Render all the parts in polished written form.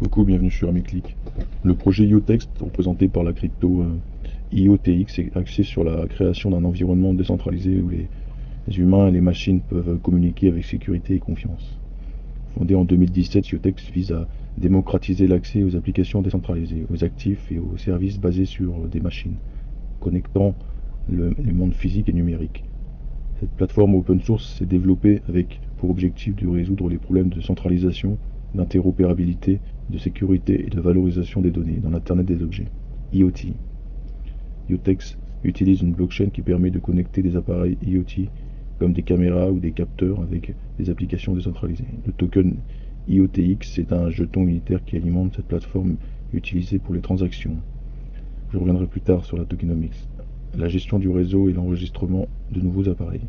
Coucou, bienvenue sur AmiClick. Le projet IoText, représenté par la crypto IoTX, est axé sur la création d'un environnement décentralisé où les humains et les machines peuvent communiquer avec sécurité et confiance. Fondé en 2017, IoText vise à démocratiser l'accès aux applications décentralisées, aux actifs et aux services basés sur des machines, connectant les mondes physiques et numériques. Cette plateforme open source s'est développée avec pour objectif de résoudre les problèmes de centralisation, d'interopérabilité, de sécurité et de valorisation des données dans l'Internet des objets, IoT. IoText utilise une blockchain qui permet de connecter des appareils IoT comme des caméras ou des capteurs avec des applications décentralisées. Le token IoTX est un jeton unitaire qui alimente cette plateforme utilisée pour les transactions. Je reviendrai plus tard sur la tokenomics, la gestion du réseau et l'enregistrement de nouveaux appareils.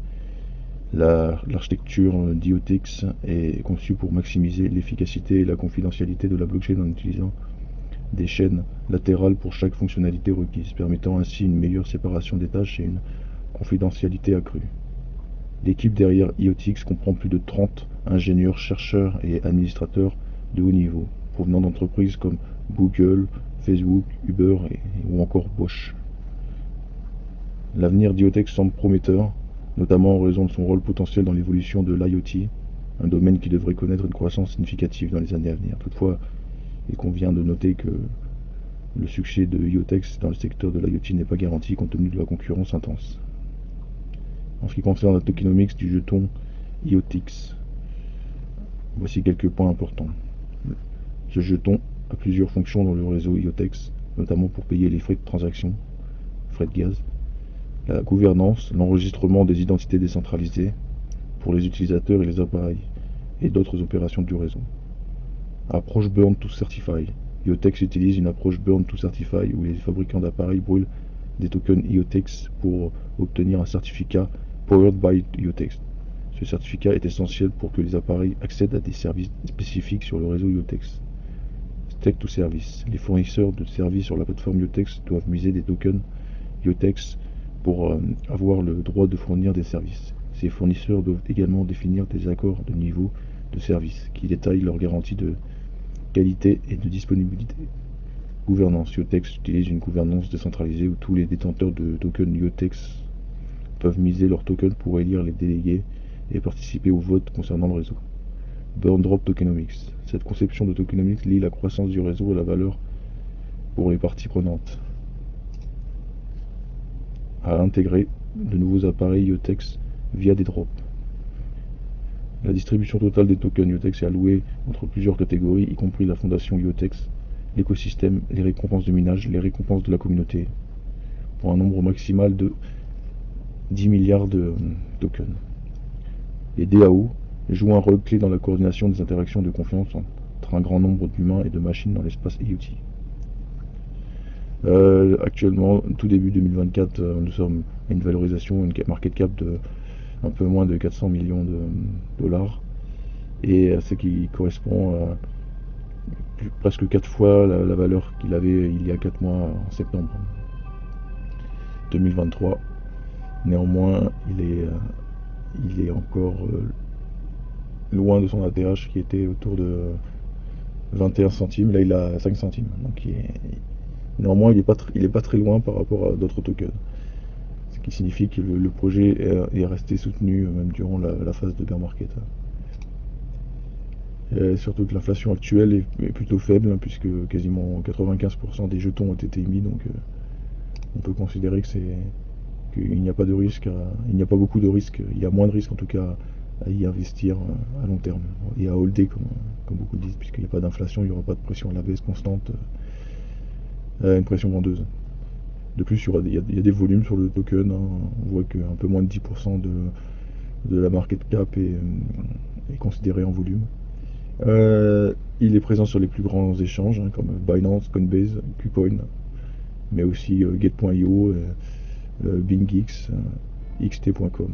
L'architecture d'IoText est conçue pour maximiser l'efficacité et la confidentialité de la blockchain en utilisant des chaînes latérales pour chaque fonctionnalité requise, permettant ainsi une meilleure séparation des tâches et une confidentialité accrue. L'équipe derrière IoText comprend plus de 30 ingénieurs, chercheurs et administrateurs de haut niveau, provenant d'entreprises comme Google, Facebook, Uber ou encore Bosch. L'avenir d'IoText semble prometteur, notamment en raison de son rôle potentiel dans l'évolution de l'IoT, un domaine qui devrait connaître une croissance significative dans les années à venir. Toutefois, il convient de noter que le succès de IoText dans le secteur de l'IoT n'est pas garanti compte tenu de la concurrence intense. En ce qui concerne la tokenomics du jeton IoTX, voici quelques points importants. Ce jeton a plusieurs fonctions dans le réseau IoText, notamment pour payer les frais de transaction, frais de gaz, la gouvernance, l'enregistrement des identités décentralisées pour les utilisateurs et les appareils, et d'autres opérations du réseau. Approche Burn to Certify. IoText utilise une approche Burn to Certify où les fabricants d'appareils brûlent des tokens IoText pour obtenir un certificat Powered by IoText. Ce certificat est essentiel pour que les appareils accèdent à des services spécifiques sur le réseau IoText. Stake to Service. Les fournisseurs de services sur la plateforme IoText doivent miser des tokens IoText pour avoir le droit de fournir des services. Ces fournisseurs doivent également définir des accords de niveau de service qui détaillent leurs garanties de qualité et de disponibilité. Gouvernance. IoText utilise une gouvernance décentralisée où tous les détenteurs de tokens IoText peuvent miser leurs tokens pour élire les délégués et participer au vote concernant le réseau. Burn Drop Tokenomics. Cette conception de tokenomics lie la croissance du réseau et la valeur pour les parties prenantes. À intégrer de nouveaux appareils IoText via des drops. La distribution totale des tokens IoText est allouée entre plusieurs catégories, y compris la fondation IoText, l'écosystème, les récompenses de minage, les récompenses de la communauté, pour un nombre maximal de 10 milliards de tokens. Les DAO jouent un rôle clé dans la coordination des interactions de confiance entre un grand nombre d'humains et de machines dans l'espace IoT. Actuellement, tout début 2024, nous sommes à une valorisation, une market cap de un peu moins de 400 millions de dollars, et ce qui correspond à presque 4 fois la valeur qu'il avait il y a 4 mois en septembre 2023. Néanmoins, il est encore loin de son ATH qui était autour de 21 centimes. Là, il a 5 centimes. Donc, néanmoins, il est pas très loin par rapport à d'autres tokens. Ce qui signifie que le projet est resté soutenu même durant la phase de bear market. Surtout que l'inflation actuelle est plutôt faible, puisque quasiment 95% des jetons ont été émis, donc on peut considérer qu'il n'y a pas de risque, il n'y a pas beaucoup de risques, il y a moins de risques en tout cas à y investir à long terme et à holder comme beaucoup disent, puisqu'il n'y a pas d'inflation, il n'y aura pas de pression à la baisse constante, une pression vendeuse. De plus, il y a des volumes sur le token, hein. On voit qu'un peu moins de 10% de la market cap est considéré en volume. Il est présent sur les plus grands échanges, hein, comme Binance, Coinbase, KuCoin, mais aussi Gate.io, BingX, xt.com.